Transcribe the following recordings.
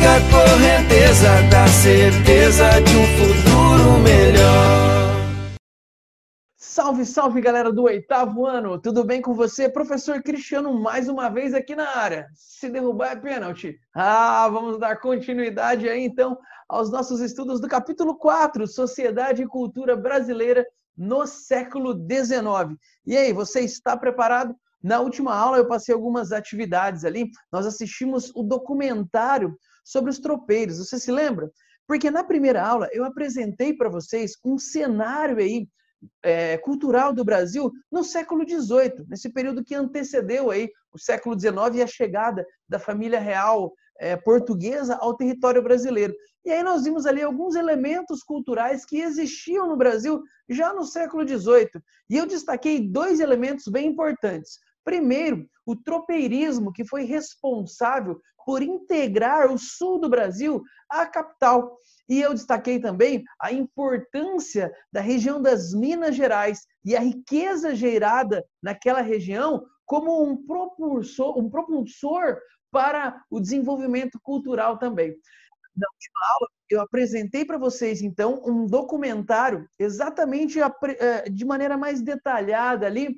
única correnteza da certeza de um futuro melhor. Salve, salve, galera do 8º ano! Tudo bem com você? Professor Cristiano mais uma vez aqui na área. Se derrubar é pênalti. Vamos dar continuidade aí então aos nossos estudos do capítulo 4, Sociedade e Cultura Brasileira no século XIX. E aí, você está preparado? Na última aula eu passei algumas atividades ali. Nós assistimos o documentário sobre os tropeiros. Você se lembra? Porque na primeira aula eu apresentei para vocês um cenário aí cultural do Brasil no século XVIII, nesse período que antecedeu aí o século XIX e a chegada da família real portuguesa ao território brasileiro. E aí nós vimos ali alguns elementos culturais que existiam no Brasil já no século XVIII. E eu destaquei dois elementos bem importantes. Primeiro, o tropeirismo, que foi responsável por integrar o sul do Brasil à capital. E eu destaquei também a importância da região das Minas Gerais e a riqueza gerada naquela região como um propulsor para o desenvolvimento cultural também. Na última aula, eu apresentei para vocês, então, um documentário exatamente de maneira mais detalhada ali,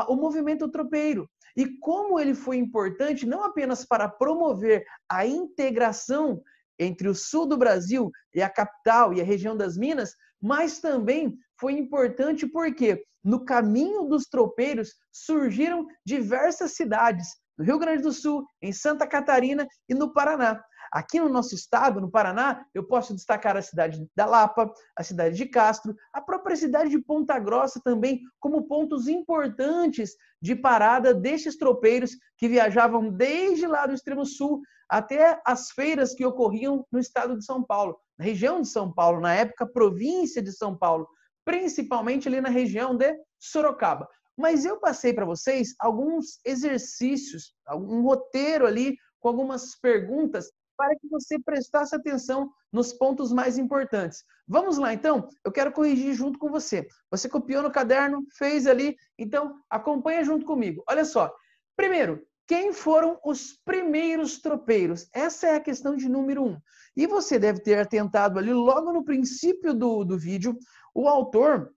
o movimento tropeiro. E como ele foi importante não apenas para promover a integração entre o sul do Brasil e a capital e a região das Minas, mas também foi importante porque no caminho dos tropeiros surgiram diversas cidades, no Rio Grande do Sul, em Santa Catarina e no Paraná. Aqui no nosso estado, no Paraná, eu posso destacar a cidade da Lapa, a cidade de Castro, a própria cidade de Ponta Grossa também, como pontos importantes de parada destes tropeiros que viajavam desde lá do extremo sul até as feiras que ocorriam no estado de São Paulo, na região de São Paulo, na época província de São Paulo, principalmente ali na região de Sorocaba. Mas eu passei para vocês alguns exercícios, um roteiro ali com algumas perguntas para que você prestasse atenção nos pontos mais importantes. Vamos lá, então? Eu quero corrigir junto com você. Você copiou no caderno, fez ali, então acompanha junto comigo. Olha só. Primeiro, quem foram os primeiros tropeiros? Essa é a questão de número 1. E você deve ter atentado ali logo no princípio do vídeo, o autor,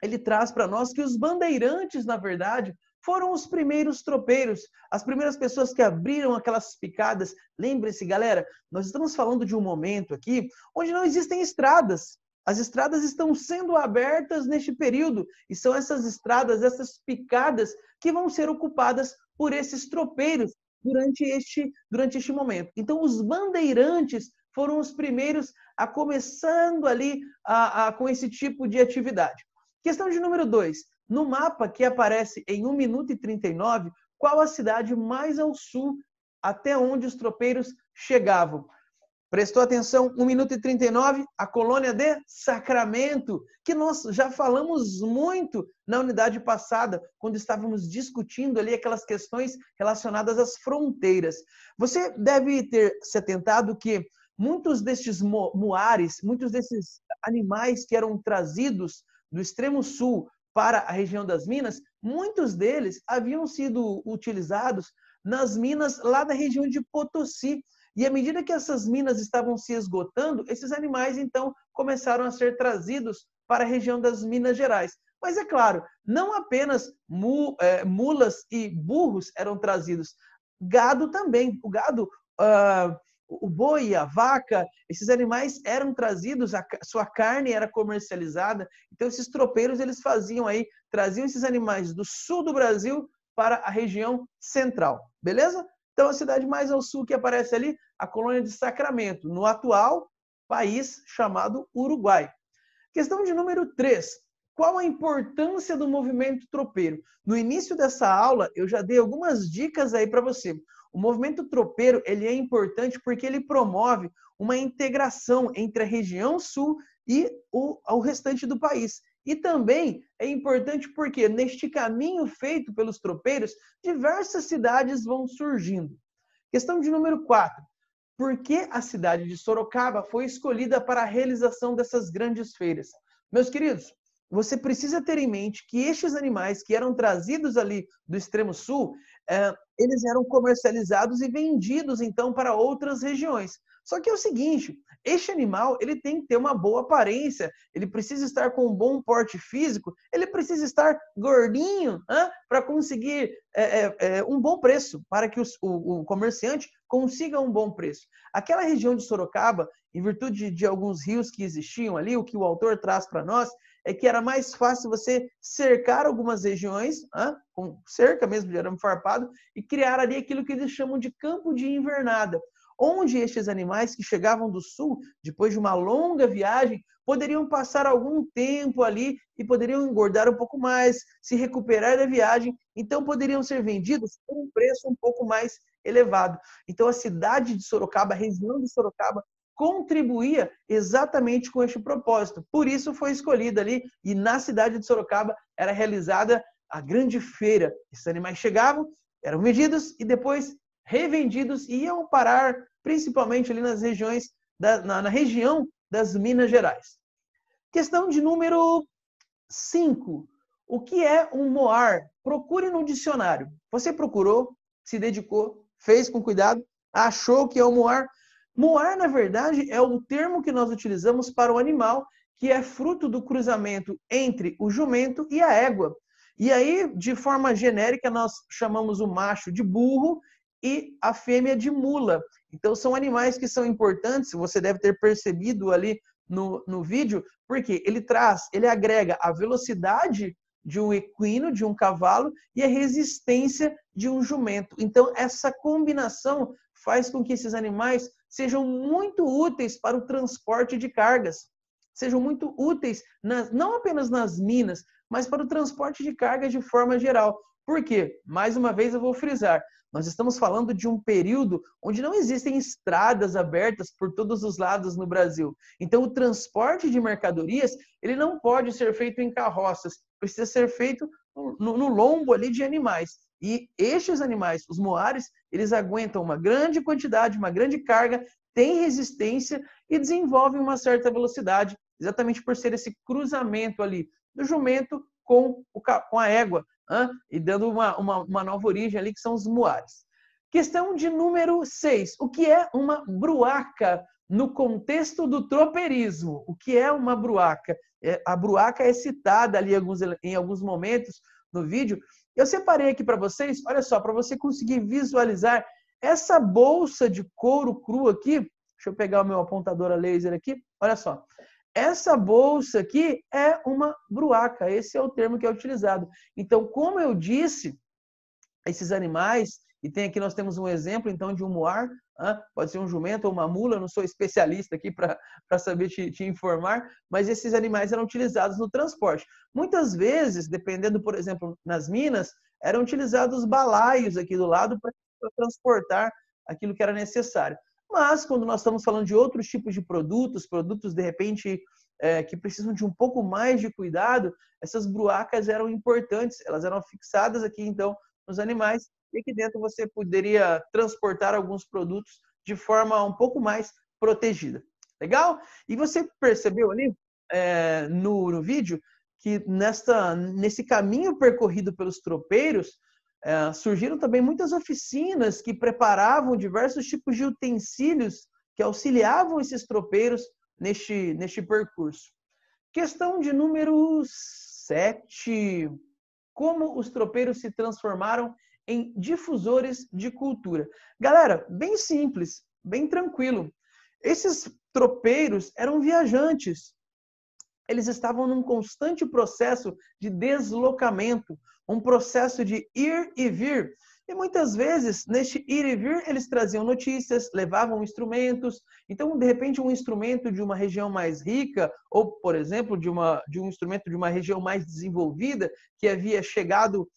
ele traz para nós que os bandeirantes, na verdade, foram os primeiros tropeiros, as primeiras pessoas que abriram aquelas picadas. Lembre-se, galera, nós estamos falando de um momento aqui onde não existem estradas. As estradas estão sendo abertas neste período e são essas estradas, essas picadas que vão ser ocupadas por esses tropeiros durante este momento. Então, os bandeirantes foram os primeiros a começando ali com esse tipo de atividade. Questão de número 2. No mapa que aparece em 1 minuto e 39, qual a cidade mais ao sul até onde os tropeiros chegavam? Prestou atenção? 1 minuto e 39, a colônia de Sacramento, que nós já falamos muito na unidade passada, quando estávamos discutindo ali aquelas questões relacionadas às fronteiras. Você deve ter se atentado que muitos destes muares, muitos desses animais que eram trazidos do extremo sul para a região das Minas, muitos deles haviam sido utilizados nas minas lá da região de Potosí. E à medida que essas minas estavam se esgotando, esses animais, então, começaram a ser trazidos para a região das Minas Gerais. Mas, é claro, não apenas mulas e burros eram trazidos, gado também. O gado, o boi, a vaca, esses animais eram trazidos, a sua carne era comercializada. Então, esses tropeiros, eles traziam esses animais do sul do Brasil para a região central. Beleza? Então, a cidade mais ao sul que aparece ali, a colônia de Sacramento, no atual país chamado Uruguai. Questão de número 3. Qual a importância do movimento tropeiro? No início dessa aula, eu já dei algumas dicas aí para você. O movimento tropeiro, ele é importante porque ele promove uma integração entre a região sul e o restante do país. E também é importante porque neste caminho feito pelos tropeiros, diversas cidades vão surgindo. Questão de número 4. Por que a cidade de Sorocaba foi escolhida para a realização dessas grandes feiras? Meus queridos, você precisa ter em mente que estes animais que eram trazidos ali do extremo sul, eles eram comercializados e vendidos, então, para outras regiões. Só que é o seguinte, este animal ele tem que ter uma boa aparência, ele precisa estar com um bom porte físico, ele precisa estar gordinho para conseguir um bom preço, para que o comerciante consiga um bom preço. Aquela região de Sorocaba, em virtude de alguns rios que existiam ali, o que o autor traz para nós, é que era mais fácil você cercar algumas regiões, com cerca mesmo de arame farpado, e criar ali aquilo que eles chamam de campo de invernada, onde estes animais que chegavam do sul, depois de uma longa viagem, poderiam passar algum tempo ali e poderiam engordar um pouco mais, se recuperar da viagem, então poderiam ser vendidos por um preço um pouco mais elevado. Então a cidade de Sorocaba, a região de Sorocaba, contribuía exatamente com este propósito. Por isso foi escolhida ali, e na cidade de Sorocaba era realizada a grande feira. Esses animais chegavam, eram vendidos e depois revendidos e iam parar principalmente ali nas regiões, na região das Minas Gerais. Questão de número 5. O que é um moar? Procure no dicionário. Você procurou, se dedicou, fez com cuidado, achou que é um moar? Moar, na verdade, é o termo que nós utilizamos para o animal que é fruto do cruzamento entre o jumento e a égua. E aí, de forma genérica, nós chamamos o macho de burro e a fêmea de mula. Então, são animais que são importantes, você deve ter percebido ali no vídeo, porque ele agrega a velocidade de um equino, de um cavalo, e a resistência de um jumento. Então, essa combinação faz com que esses animais sejam muito úteis para o transporte de cargas, sejam muito úteis, não apenas nas minas, mas para o transporte de cargas de forma geral. Por quê? Mais uma vez eu vou frisar, nós estamos falando de um período onde não existem estradas abertas por todos os lados no Brasil. Então, o transporte de mercadorias, ele não pode ser feito em carroças, precisa ser feito no lombo ali de animais. E estes animais, os moares, eles aguentam uma grande quantidade, uma grande carga, têm resistência e desenvolvem uma certa velocidade, exatamente por ser esse cruzamento ali do jumento com a égua, e dando uma nova origem ali, que são os moares. Questão de número 6. O que é uma bruaca no contexto do tropeirismo? O que é uma bruaca? A bruaca é citada ali em alguns momentos no vídeo. Eu separei aqui para vocês, olha só, para você conseguir visualizar essa bolsa de couro cru aqui. Deixa eu pegar o meu apontador a laser aqui. Olha só. Essa bolsa aqui é uma bruaca, esse é o termo que é utilizado. Então, como eu disse, esses animais, e nós temos um exemplo então de um moar, pode ser um jumento ou uma mula, eu não sou especialista aqui para saber te informar, mas esses animais eram utilizados no transporte. Muitas vezes, dependendo, por exemplo, nas minas, eram utilizados balaios aqui do lado para transportar aquilo que era necessário. Mas, quando nós estamos falando de outros tipos de produtos de repente, que precisam de um pouco mais de cuidado, essas bruacas eram importantes, elas eram fixadas aqui, então, nos animais, e aqui dentro você poderia transportar alguns produtos de forma um pouco mais protegida. Legal? E você percebeu ali no vídeo que nesse caminho percorrido pelos tropeiros, surgiram também muitas oficinas que preparavam diversos tipos de utensílios que auxiliavam esses tropeiros neste percurso. Questão de número 7. Como os tropeiros se transformaram em difusores de cultura? Galera, bem simples, bem tranquilo. Esses tropeiros eram viajantes. Eles estavam num constante processo de deslocamento, um processo de ir e vir. E muitas vezes, neste ir e vir, eles traziam notícias, levavam instrumentos. Então, de repente, um instrumento de uma região mais rica, ou, por exemplo, de um instrumento de uma região mais desenvolvida, que havia chegado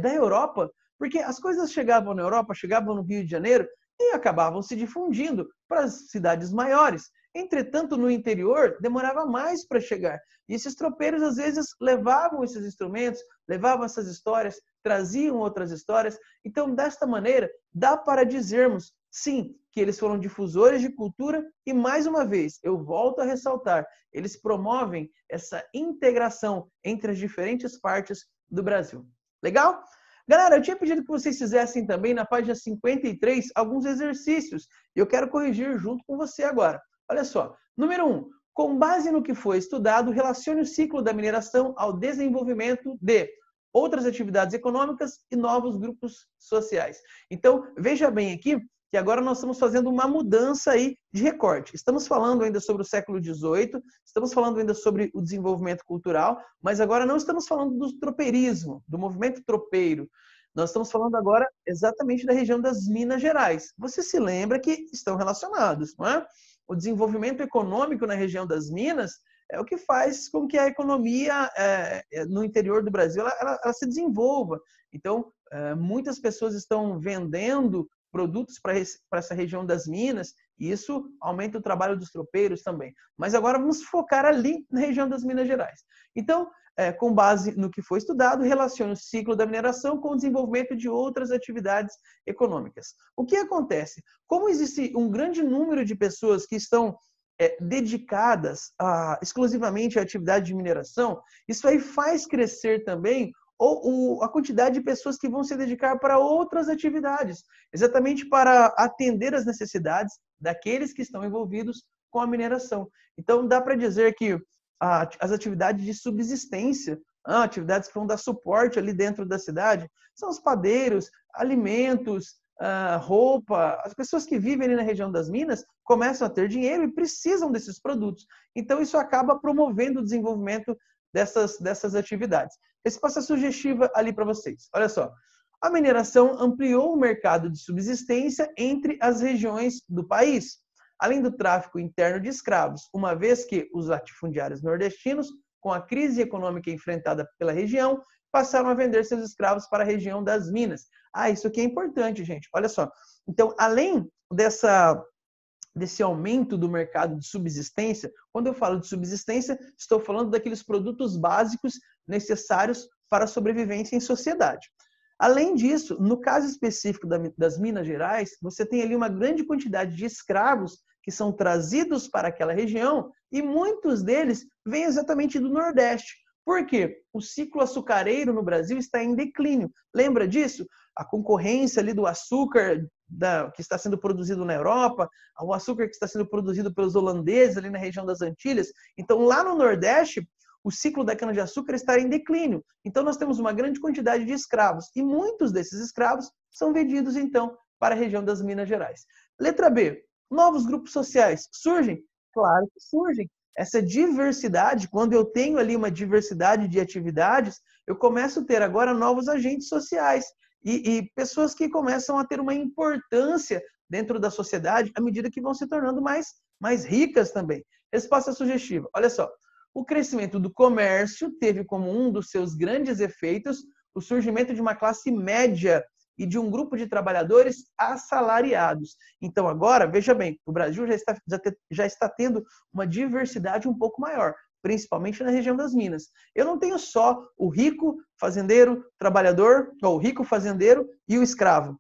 da Europa, porque as coisas chegavam na Europa, chegavam no Rio de Janeiro e acabavam se difundindo para as cidades maiores. Entretanto, no interior, demorava mais para chegar. E esses tropeiros, às vezes, levavam esses instrumentos, levavam essas histórias, traziam outras histórias. Então, desta maneira, dá para dizermos, sim, que eles foram difusores de cultura e, mais uma vez, eu volto a ressaltar, eles promovem essa integração entre as diferentes partes do Brasil. Legal? Galera, eu tinha pedido que vocês fizessem também na página 53 alguns exercícios. E eu quero corrigir junto com você agora. Olha só. Número 1. Com base no que foi estudado, relacione o ciclo da mineração ao desenvolvimento de outras atividades econômicas e novos grupos sociais. Então, veja bem aqui que agora nós estamos fazendo uma mudança aí de recorte. Estamos falando ainda sobre o século XVIII, estamos falando ainda sobre o desenvolvimento cultural, mas agora não estamos falando do tropeirismo, do movimento tropeiro. Nós estamos falando agora exatamente da região das Minas Gerais. Você se lembra que estão relacionados, não é? O desenvolvimento econômico na região das Minas é o que faz com que a economia no interior do Brasil ela se desenvolva. Então, muitas pessoas estão vendendo produtos para essa região das Minas, e isso aumenta o trabalho dos tropeiros também. Mas agora vamos focar ali na região das Minas Gerais. Então, com base no que foi estudado, relaciona o ciclo da mineração com o desenvolvimento de outras atividades econômicas. O que acontece? Como existe um grande número de pessoas que estão dedicadas exclusivamente à atividade de mineração, isso aí faz crescer também a quantidade de pessoas que vão se dedicar para outras atividades, exatamente para atender as necessidades daqueles que estão envolvidos com a mineração. Então, dá para dizer que as atividades de subsistência, atividades que vão dar suporte ali dentro da cidade, são os padeiros, alimentos, roupa. As pessoas que vivem ali na região das Minas começam a ter dinheiro e precisam desses produtos. Então, isso acaba promovendo o desenvolvimento dessas atividades. Resposta sugestiva ali para vocês. Olha só. A mineração ampliou o mercado de subsistência entre as regiões do país, além do tráfico interno de escravos, uma vez que os latifundiários nordestinos, com a crise econômica enfrentada pela região, passaram a vender seus escravos para a região das Minas. Isso aqui é importante, gente. Olha só. Então, além desse aumento do mercado de subsistência, quando eu falo de subsistência, estou falando daqueles produtos básicos necessários para a sobrevivência em sociedade. Além disso, no caso específico das Minas Gerais, você tem ali uma grande quantidade de escravos que são trazidos para aquela região e muitos deles vêm exatamente do Nordeste. Por quê? O ciclo açucareiro no Brasil está em declínio. Lembra disso? A concorrência ali do açúcar que está sendo produzido na Europa, o açúcar que está sendo produzido pelos holandeses ali na região das Antilhas. Então, lá no Nordeste, o ciclo da cana-de-açúcar está em declínio. Então, nós temos uma grande quantidade de escravos. E muitos desses escravos são vendidos, então, para a região das Minas Gerais. Letra B. Novos grupos sociais surgem? Claro que surgem. Essa diversidade, quando eu tenho ali uma diversidade de atividades, eu começo a ter agora novos agentes sociais e pessoas que começam a ter uma importância dentro da sociedade à medida que vão se tornando mais ricas também. Resposta sugestiva. Olha só. O crescimento do comércio teve como um dos seus grandes efeitos o surgimento de uma classe média e de um grupo de trabalhadores assalariados. Então, agora, veja bem, o Brasil já está tendo uma diversidade um pouco maior, principalmente na região das Minas. Eu não tenho só o rico fazendeiro, trabalhador, ou o rico fazendeiro e o escravo.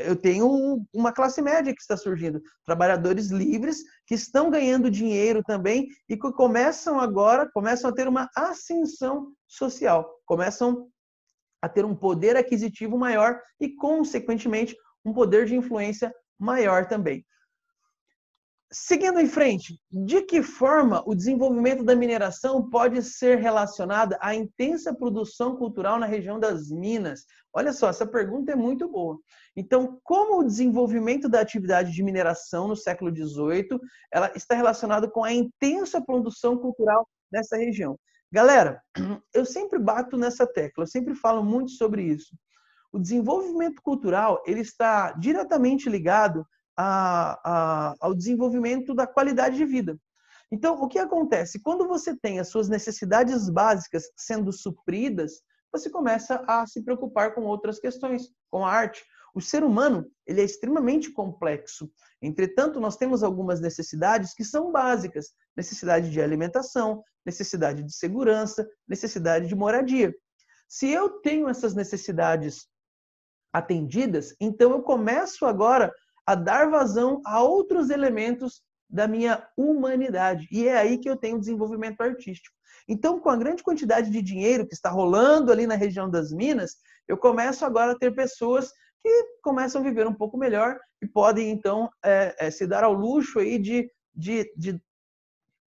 Eu tenho uma classe média que está surgindo, trabalhadores livres que estão ganhando dinheiro também e que começam a ter uma ascensão social, começam a ter um poder aquisitivo maior e, consequentemente, um poder de influência maior também. Seguindo em frente, de que forma o desenvolvimento da mineração pode ser relacionado à intensa produção cultural na região das Minas? Olha só, essa pergunta é muito boa. Então, como o desenvolvimento da atividade de mineração no século XVIII ela está relacionado com a intensa produção cultural nessa região? Galera, eu sempre bato nessa tecla, eu sempre falo muito sobre isso. O desenvolvimento cultural ele está diretamente ligado ao desenvolvimento da qualidade de vida. Então, o que acontece? Quando você tem as suas necessidades básicas sendo supridas, você começa a se preocupar com outras questões, com a arte. O ser humano ele é extremamente complexo. Entretanto, nós temos algumas necessidades que são básicas. Necessidade de alimentação, necessidade de segurança, necessidade de moradia. Se eu tenho essas necessidades atendidas, então eu começo agora a dar vazão a outros elementos da minha humanidade. E é aí que eu tenho desenvolvimento artístico. Então, com a grande quantidade de dinheiro que está rolando ali na região das Minas, eu começo agora a ter pessoas que começam a viver um pouco melhor e podem, então, se dar ao luxo aí de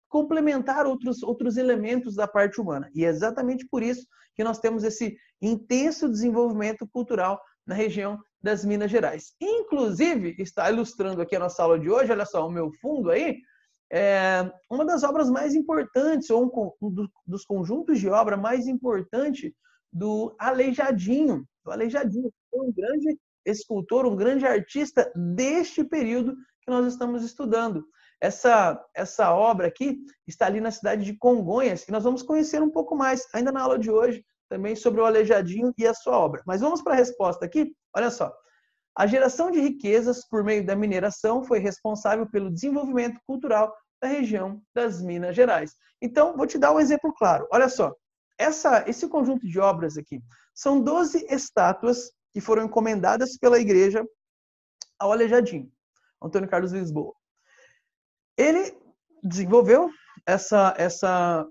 complementar outros elementos da parte humana. E é exatamente por isso que nós temos esse intenso desenvolvimento cultural na região das Minas Gerais. Inclusive, está ilustrando aqui a nossa aula de hoje, olha só, o meu fundo aí, uma das obras mais importantes, ou dos conjuntos de obra mais importante do Aleijadinho. O Aleijadinho foi um grande escultor, um grande artista deste período que nós estamos estudando. Essa obra aqui está ali na cidade de Congonhas, e nós vamos conhecer um pouco mais, ainda na aula de hoje, também sobre o Aleijadinho e a sua obra. Mas vamos para a resposta aqui? Olha só. A geração de riquezas por meio da mineração foi responsável pelo desenvolvimento cultural da região das Minas Gerais. Então, vou te dar um exemplo claro. Olha só, esse conjunto de obras aqui são 12 estátuas que foram encomendadas pela igreja ao Aleijadinho, Antônio Carlos Lisboa. Ele desenvolveu essa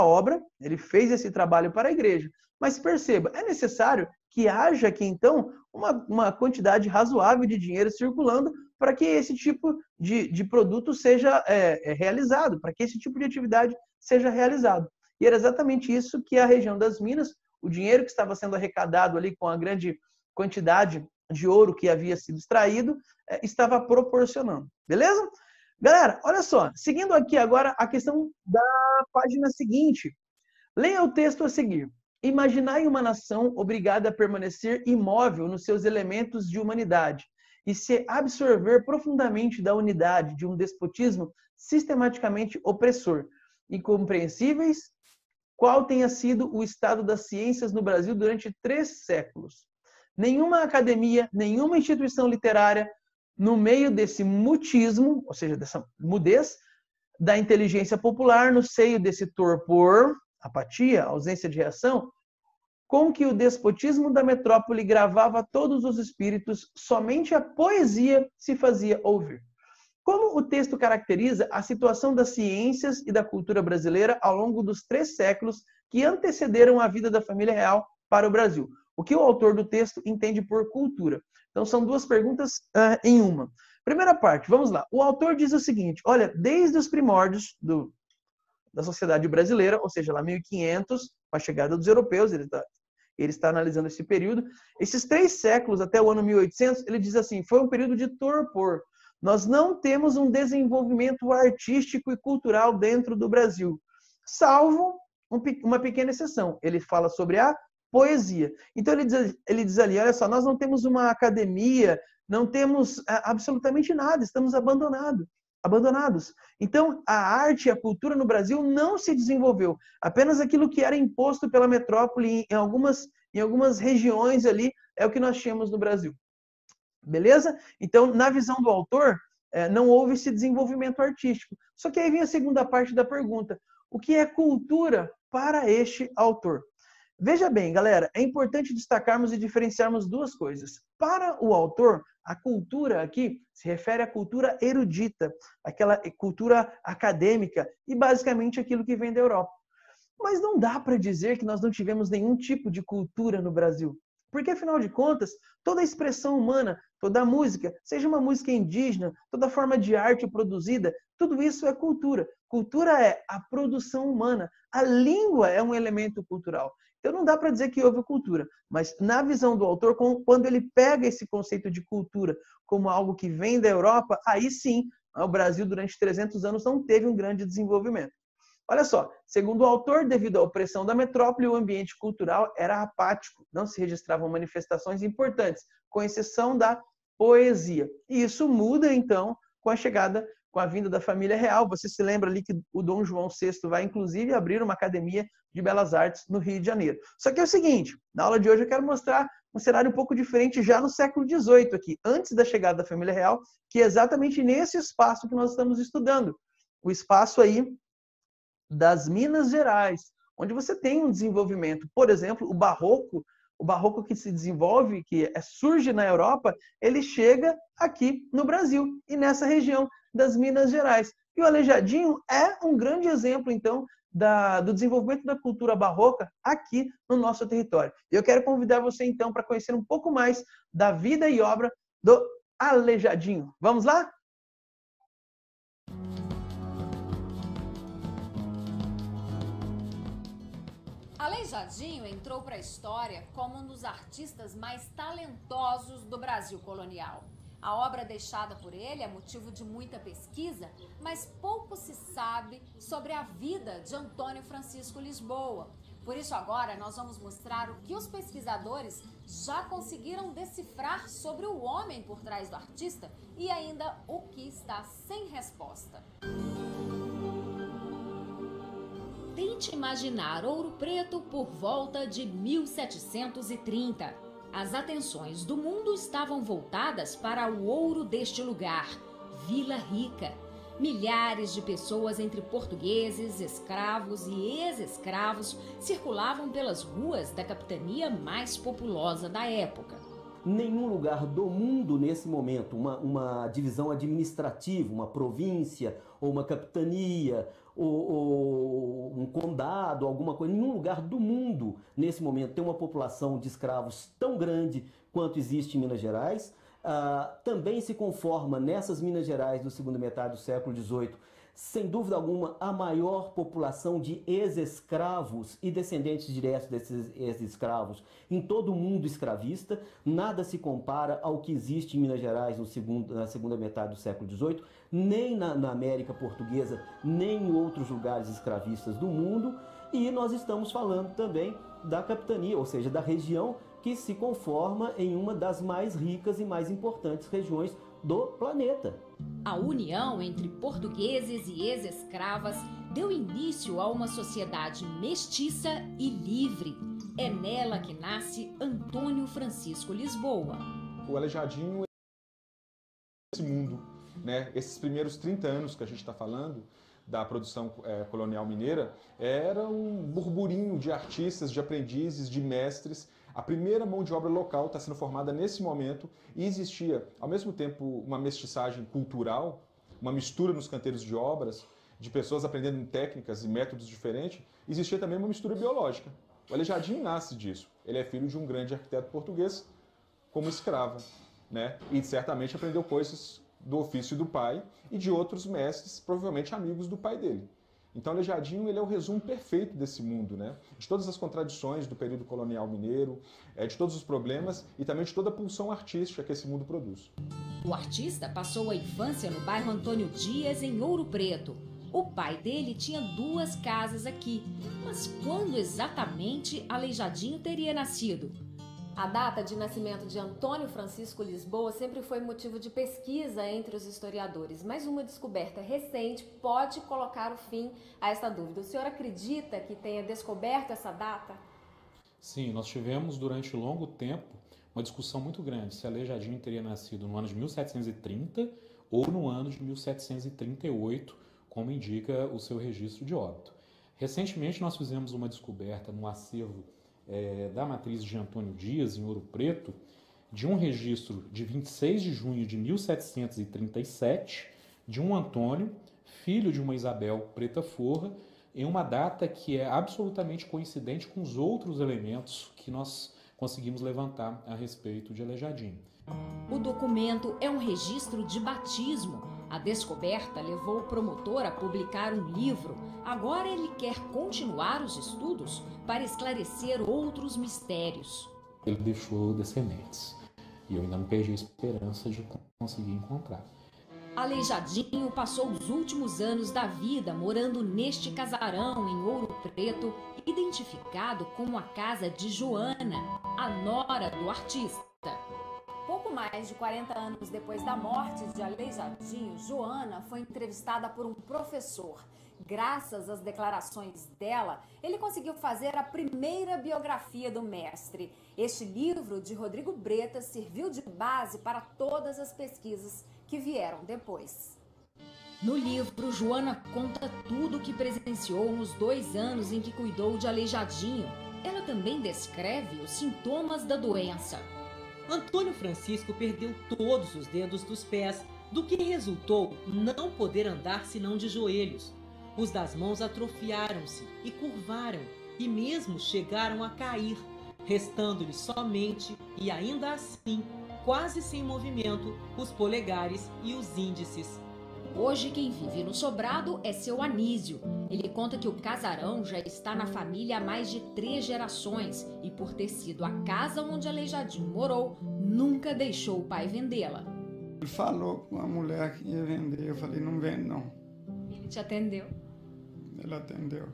obra, ele fez esse trabalho para a igreja. Mas perceba, é necessário que haja aqui, então, uma quantidade razoável de dinheiro circulando para que esse tipo de produto seja realizado, para que esse tipo de atividade seja realizado. E era exatamente isso que a região das Minas, o dinheiro que estava sendo arrecadado ali com a grande quantidade de ouro que havia sido extraído, estava proporcionando. Beleza? Galera, olha só, seguindo aqui agora a questão da página seguinte. Leia o texto a seguir. Imaginai uma nação obrigada a permanecer imóvel nos seus elementos de humanidade e se absorver profundamente da unidade de um despotismo sistematicamente opressor, incompreensíveis, qual tenha sido o estado das ciências no Brasil durante 3 séculos. Nenhuma academia, nenhuma instituição literária, no meio desse mutismo, ou seja, dessa mudez da inteligência popular, no seio desse torpor, apatia, ausência de reação, com que o despotismo da metrópole gravava todos os espíritos, somente a poesia se fazia ouvir. Como o texto caracteriza a situação das ciências e da cultura brasileira ao longo dos 3 séculos que antecederam a vida da família real para o Brasil? O que o autor do texto entende por cultura? Então, são 2 perguntas em uma. Primeira parte, vamos lá. O autor diz o seguinte, olha, desde os primórdios da sociedade brasileira, ou seja, lá 1500, com a chegada dos europeus, ele está analisando esse período. Esses 3 séculos, até o ano 1800, ele diz assim, foi um período de torpor. Nós não temos um desenvolvimento artístico e cultural dentro do Brasil, salvo uma pequena exceção. Ele fala sobre a poesia. Então, ele diz ali, olha só, nós não temos uma academia, não temos absolutamente nada, estamos abandonados. Então, a arte e a cultura no Brasil não se desenvolveu. Apenas aquilo que era imposto pela metrópole em algumas regiões ali é o que nós tínhamos no Brasil. Beleza? Então, na visão do autor, não houve esse desenvolvimento artístico. Só que aí vem a segunda parte da pergunta. O que é cultura para este autor? Veja bem, galera, é importante destacarmos e diferenciarmos 2 coisas. Para o autor, a cultura aqui se refere à cultura erudita, aquela cultura acadêmica e basicamente aquilo que vem da Europa. Mas não dá para dizer que nós não tivemos nenhum tipo de cultura no Brasil. Porque, afinal de contas, toda a expressão humana, toda a música, seja uma música indígena, toda forma de arte produzida, tudo isso é cultura. Cultura é a produção humana. A língua é um elemento cultural. Então, não dá para dizer que houve cultura, mas na visão do autor, quando ele pega esse conceito de cultura como algo que vem da Europa, aí sim, o Brasil durante 300 anos não teve um grande desenvolvimento. Olha só, segundo o autor, devido à opressão da metrópole, o ambiente cultural era apático, não se registravam manifestações importantes, com exceção da poesia. E isso muda, então, com a vinda da família real. Você se lembra ali que o Dom João VI vai, inclusive, abrir uma academia de belas artes no Rio de Janeiro. Só que é o seguinte, na aula de hoje eu quero mostrar um cenário um pouco diferente já no século XVIII, aqui, antes da chegada da família real, que é exatamente nesse espaço que nós estamos estudando. O espaço aí das Minas Gerais, onde você tem um desenvolvimento. Por exemplo, o barroco que se desenvolve, que surge na Europa, ele chega aqui no Brasil. E nessa região das Minas Gerais. E o Aleijadinho é um grande exemplo, então, do desenvolvimento da cultura barroca aqui no nosso território. E eu quero convidar você, então, para conhecer um pouco mais da vida e obra do Aleijadinho. Vamos lá? Aleijadinho entrou para a história como um dos artistas mais talentosos do Brasil colonial. A obra deixada por ele é motivo de muita pesquisa, mas pouco se sabe sobre a vida de Antônio Francisco Lisboa. Por isso agora nós vamos mostrar o que os pesquisadores já conseguiram decifrar sobre o homem por trás do artista e ainda o que está sem resposta. Tente imaginar Ouro Preto por volta de 1730. As atenções do mundo estavam voltadas para o ouro deste lugar, Vila Rica. Milhares de pessoas entre portugueses, escravos e ex-escravos circulavam pelas ruas da capitania mais populosa da época. Nenhum lugar do mundo nesse momento, uma divisão administrativa, uma província ou uma capitania ou um condado, alguma coisa, nenhum lugar do mundo nesse momento tem uma população de escravos tão grande quanto existe em Minas Gerais. Também se conforma nessas Minas Gerais da segunda metade do século XVIII, sem dúvida alguma, a maior população de ex-escravos e descendentes diretos desses ex-escravos em todo o mundo escravista. Nada se compara ao que existe em Minas Gerais na segunda metade do século XVIII, nem na América Portuguesa, nem em outros lugares escravistas do mundo. E nós estamos falando também da capitania, ou seja, da região que se conforma em uma das mais ricas e mais importantes regiões do planeta. A união entre portugueses e ex-escravas deu início a uma sociedade mestiça e livre. É nela que nasce Antônio Francisco Lisboa. O Aleijadinho é esse mundo, né? Esses primeiros 30 anos que a gente está falando da produção colonial mineira, era um burburinho de artistas, de aprendizes, de mestres. A primeira mão de obra local está sendo formada nesse momento e existia, ao mesmo tempo, uma mestiçagem cultural, uma mistura nos canteiros de obras, de pessoas aprendendo técnicas e métodos diferentes. Existia também uma mistura biológica. O Aleijadinho nasce disso. Ele é filho de um grande arquiteto português como escravo, né? E certamente aprendeu coisas do ofício do pai e de outros mestres, provavelmente amigos do pai dele. Então, o Aleijadinho, ele é o resumo perfeito desse mundo, né? De todas as contradições do período colonial mineiro, de todos os problemas e também de toda a pulsão artística que esse mundo produz. O artista passou a infância no bairro Antônio Dias, em Ouro Preto. O pai dele tinha 2 casas aqui, mas quando exatamente Aleijadinho teria nascido? A data de nascimento de Antônio Francisco Lisboa sempre foi motivo de pesquisa entre os historiadores, mas uma descoberta recente pode colocar o fim a essa dúvida. O senhor acredita que tenha descoberto essa data? Sim, nós tivemos durante longo tempo uma discussão muito grande se Aleijadinho teria nascido no ano de 1730 ou no ano de 1738, como indica o seu registro de óbito. Recentemente nós fizemos uma descoberta no acervo da matriz de Antônio Dias, em Ouro Preto, de um registro de 26 de junho de 1737, de um Antônio, filho de uma Isabel Preta Forra, em uma data que é absolutamente coincidente com os outros elementos que nós conseguimos levantar a respeito de Aleijadinho. O documento é um registro de batismo. A descoberta levou o promotor a publicar um livro. Agora ele quer continuar os estudos para esclarecer outros mistérios. Ele deixou descendentes e eu ainda não perdi a esperança de conseguir encontrar. Aleijadinho passou os últimos anos da vida morando neste casarão em Ouro Preto, identificado como a casa de Joana, a nora do artista. Pouco mais de 40 anos depois da morte de Aleijadinho, Joana foi entrevistada por um professor. Graças às declarações dela, ele conseguiu fazer a primeira biografia do mestre. Este livro de Rodrigo Bretas serviu de base para todas as pesquisas que vieram depois. No livro, Joana conta tudo o que presenciou nos 2 anos em que cuidou de Aleijadinho. Ela também descreve os sintomas da doença. Antônio Francisco perdeu todos os dedos dos pés, do que resultou não poder andar senão de joelhos. Os das mãos atrofiaram-se e curvaram, e mesmo chegaram a cair, restando-lhe somente, e ainda assim, quase sem movimento, os polegares e os índices. Hoje quem vive no sobrado é seu Anísio. Ele conta que o casarão já está na família há mais de 3 gerações e, por ter sido a casa onde Aleijadinho morou, nunca deixou o pai vendê-la. Ele falou com a mulher que ia vender, eu falei, não vende não. Ele te atendeu? Ele atendeu.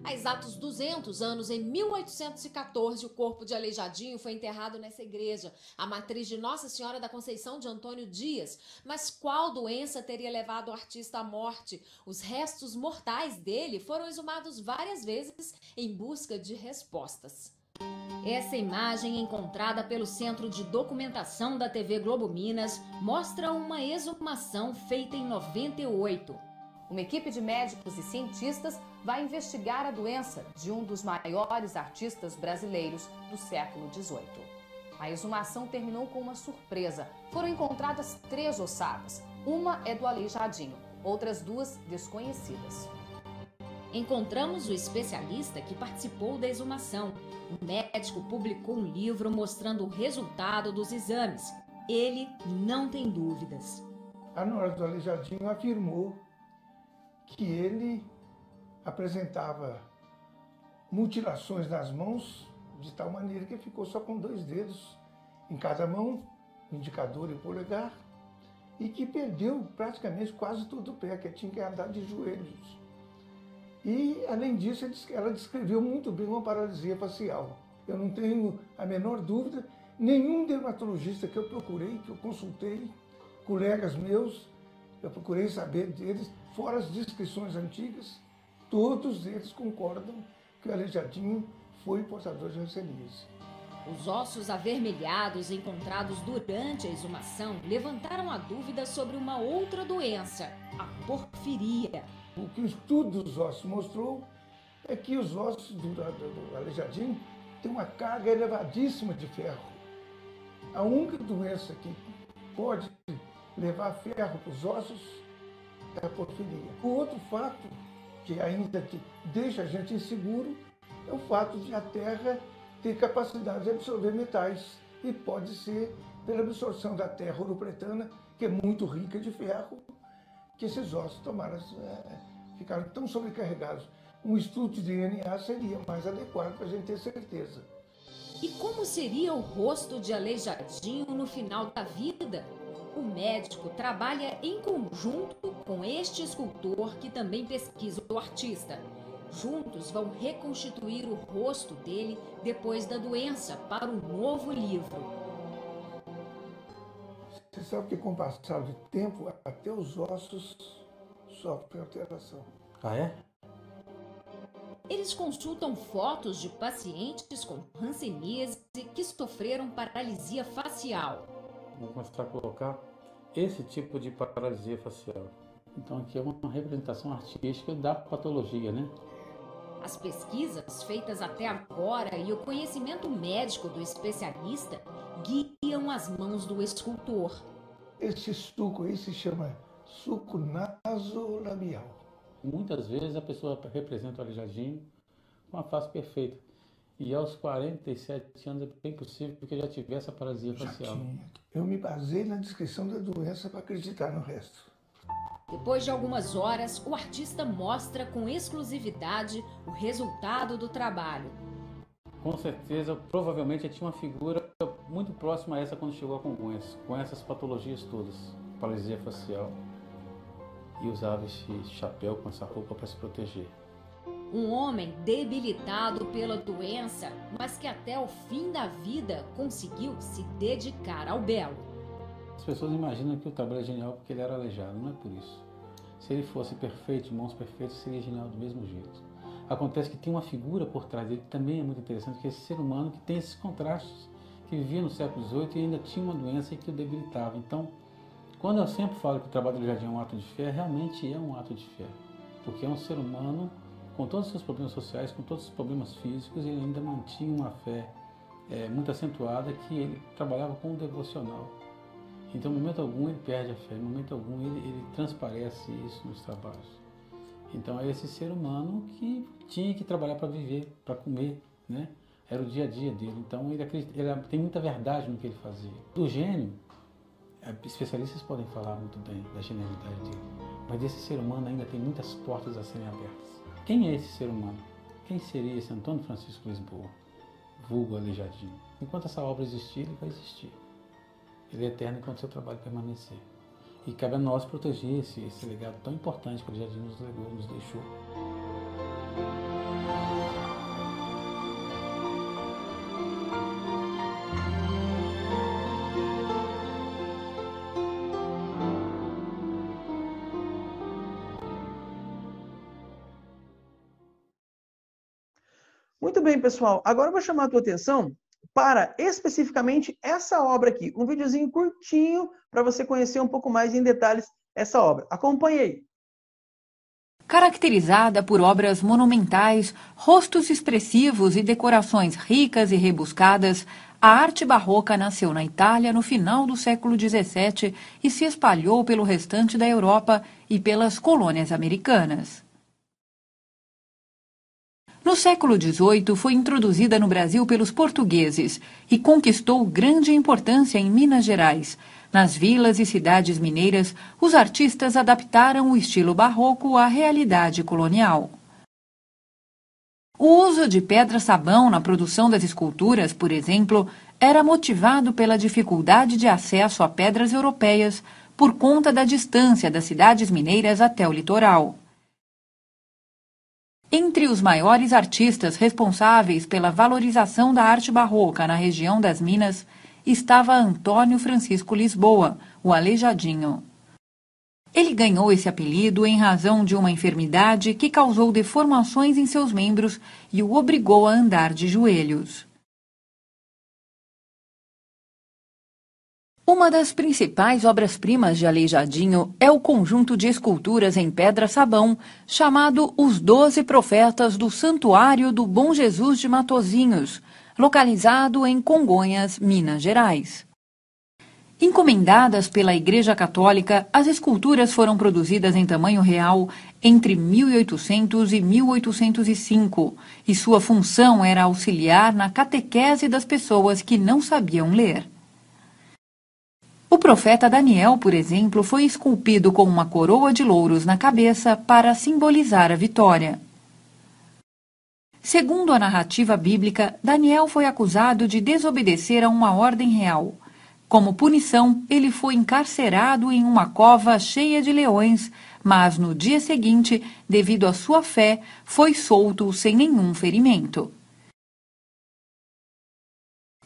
Há exatos 200 anos, em 1814, o corpo de Aleijadinho foi enterrado nessa igreja, a matriz de Nossa Senhora da Conceição de Antônio Dias. Mas qual doença teria levado o artista à morte? Os restos mortais dele foram exumados várias vezes em busca de respostas. Essa imagem, encontrada pelo Centro de Documentação da TV Globo Minas, mostra uma exumação feita em 98. Uma equipe de médicos e cientistas vai investigar a doença de um dos maiores artistas brasileiros do século XVIII. A exumação terminou com uma surpresa. Foram encontradas 3 ossadas. Uma é do Aleijadinho, outras 2 desconhecidas. Encontramos o especialista que participou da exumação. O médico publicou um livro mostrando o resultado dos exames. Ele não tem dúvidas. A nora do Aleijadinho afirmou que ele apresentava mutilações nas mãos de tal maneira que ficou só com 2 dedos em cada mão, o indicador e o polegar, e que perdeu praticamente quase todo o pé, que tinha que andar de joelhos. E, além disso, ela descreveu muito bem uma paralisia facial. Eu não tenho a menor dúvida, nenhum dermatologista que eu procurei, que eu consultei, colegas meus, eu procurei saber deles, fora as descrições antigas, todos eles concordam que o Aleijadinho foi portador de hanseníase. Os ossos avermelhados encontrados durante a exumação levantaram a dúvida sobre uma outra doença, a porfiria. O que o estudo dos ossos mostrou é que os ossos do Aleijadinho têm uma carga elevadíssima de ferro. A única doença que pode levar ferro para os ossos é a porfiria. O outro fato que ainda deixa a gente inseguro é o fato de a Terra ter capacidade de absorver metais. E pode ser pela absorção da terra ouropretana, que é muito rica de ferro, que esses ossos ficaram tão sobrecarregados. Um estudo de DNA seria mais adequado para a gente ter certeza. E como seria o rosto de Aleijadinho no final da vida? O médico trabalha em conjunto com este escultor que também pesquisa o artista. Juntos vão reconstituir o rosto dele depois da doença para um novo livro. Você sabe que com o passar do tempo, até os ossos sofrem alteração. Ah, é? Eles consultam fotos de pacientes com hanseníase que sofreram paralisia facial. Vou começar a colocar esse tipo de paralisia facial. Então aqui é uma representação artística da patologia, né? As pesquisas feitas até agora e o conhecimento médico do especialista guiam as mãos do escultor. Esse suco aí se chama suco nasolabial. Muitas vezes a pessoa representa o Aleijadinho com a face perfeita. E aos 47 anos é bem possível que já tivesse a paralisia facial. Eu me basei na descrição da doença para acreditar no resto. Depois de algumas horas, o artista mostra com exclusividade o resultado do trabalho. Com certeza, provavelmente ele tinha uma figura muito próxima a essa quando chegou a Congonhas, com essas patologias todas, paralisia facial, e usava esse chapéu com essa roupa para se proteger. Um homem debilitado pela doença, mas que até o fim da vida conseguiu se dedicar ao belo. As pessoas imaginam que o trabalho é genial porque ele era aleijado, não é por isso. Se ele fosse perfeito, de mãos perfeitas, seria genial do mesmo jeito. Acontece que tem uma figura por trás dele que também é muito interessante, que é esse ser humano que tem esses contrastes, que vivia no século XVIII e ainda tinha uma doença que o debilitava. Então, quando eu sempre falo que o trabalho do Aleijadinho é um ato de fé, realmente é um ato de fé, porque é um ser humano com todos os seus problemas sociais, com todos os problemas físicos, ele ainda mantinha uma fé muito acentuada, que ele trabalhava com o devocional. Então, em momento algum, ele perde a fé, em momento algum, ele transparece isso nos trabalhos. Então, é esse ser humano que tinha que trabalhar para viver, para comer, né? Era o dia a dia dele. Então, ele tem muita verdade no que ele fazia. Do gênio, especialistas podem falar muito bem da genialidade dele, mas esse ser humano ainda tem muitas portas a serem abertas. Quem é esse ser humano? Quem seria esse Antônio Francisco Lisboa, vulgo Aleijadinho? Enquanto essa obra existir, ele vai existir. Ele é eterno enquanto seu trabalho permanecer. E cabe a nós proteger esse legado tão importante que o Aleijadinho nos deixou. Muito bem, pessoal. Agora eu vou chamar a tua atenção para especificamente essa obra aqui. Um videozinho curtinho para você conhecer um pouco mais em detalhes essa obra. Acompanhe aí. Caracterizada por obras monumentais, rostos expressivos e decorações ricas e rebuscadas, a arte barroca nasceu na Itália no final do século XVII e se espalhou pelo restante da Europa e pelas colônias americanas. No século XVIII, foi introduzida no Brasil pelos portugueses e conquistou grande importância em Minas Gerais. Nas vilas e cidades mineiras, os artistas adaptaram o estilo barroco à realidade colonial. O uso de pedra-sabão na produção das esculturas, por exemplo, era motivado pela dificuldade de acesso a pedras europeias por conta da distância das cidades mineiras até o litoral. Entre os maiores artistas responsáveis pela valorização da arte barroca na região das Minas estava Antônio Francisco Lisboa, o Aleijadinho. Ele ganhou esse apelido em razão de uma enfermidade que causou deformações em seus membros e o obrigou a andar de joelhos. Uma das principais obras-primas de Aleijadinho é o conjunto de esculturas em pedra-sabão chamado Os 12 Profetas do Santuário do Bom Jesus de Matozinhos, localizado em Congonhas, Minas Gerais. Encomendadas pela Igreja Católica, as esculturas foram produzidas em tamanho real entre 1800 e 1805, e sua função era auxiliar na catequese das pessoas que não sabiam ler. O profeta Daniel, por exemplo, foi esculpido com uma coroa de louros na cabeça para simbolizar a vitória. Segundo a narrativa bíblica, Daniel foi acusado de desobedecer a uma ordem real. Como punição, ele foi encarcerado em uma cova cheia de leões, mas no dia seguinte, devido à sua fé, foi solto sem nenhum ferimento.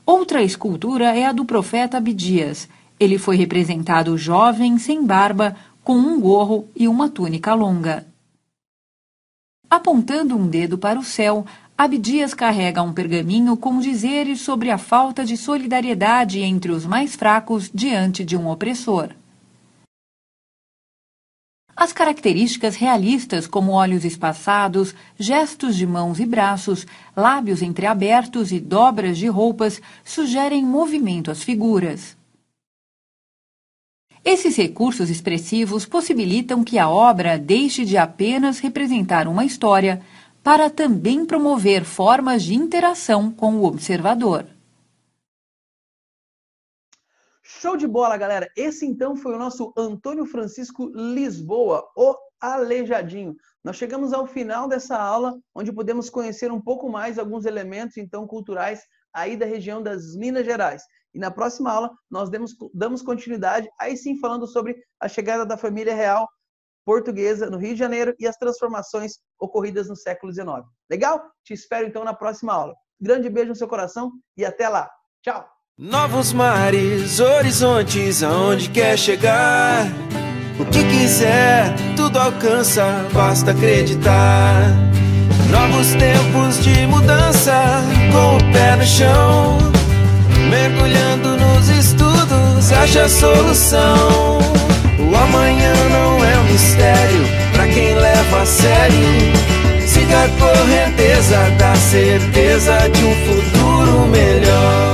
Outra escultura é a do profeta Abdias. Ele foi representado jovem, sem barba, com um gorro e uma túnica longa. Apontando um dedo para o céu, Abdias carrega um pergaminho com dizeres sobre a falta de solidariedade entre os mais fracos diante de um opressor. As características realistas, como olhos espaçados, gestos de mãos e braços, lábios entreabertos e dobras de roupas, sugerem movimento às figuras. Esses recursos expressivos possibilitam que a obra deixe de apenas representar uma história para também promover formas de interação com o observador. Show de bola, galera! Esse então foi o nosso Antônio Francisco Lisboa, o Aleijadinho. Nós chegamos ao final dessa aula, onde podemos conhecer um pouco mais alguns elementos então culturais aí da região das Minas Gerais. E na próxima aula nós damos continuidade, aí sim falando sobre a chegada da família real portuguesa no Rio de Janeiro e as transformações ocorridas no século XIX. Legal? Te espero então na próxima aula. Grande beijo no seu coração e até lá. Tchau! Novos mares, horizontes, aonde quer chegar. O que quiser, tudo alcança, basta acreditar. Novos tempos de mudança, com o pé no chão. Mergulhando nos estudos, acha a solução. O amanhã não é um mistério pra quem leva a sério. Siga a correnteza da certeza de um futuro melhor.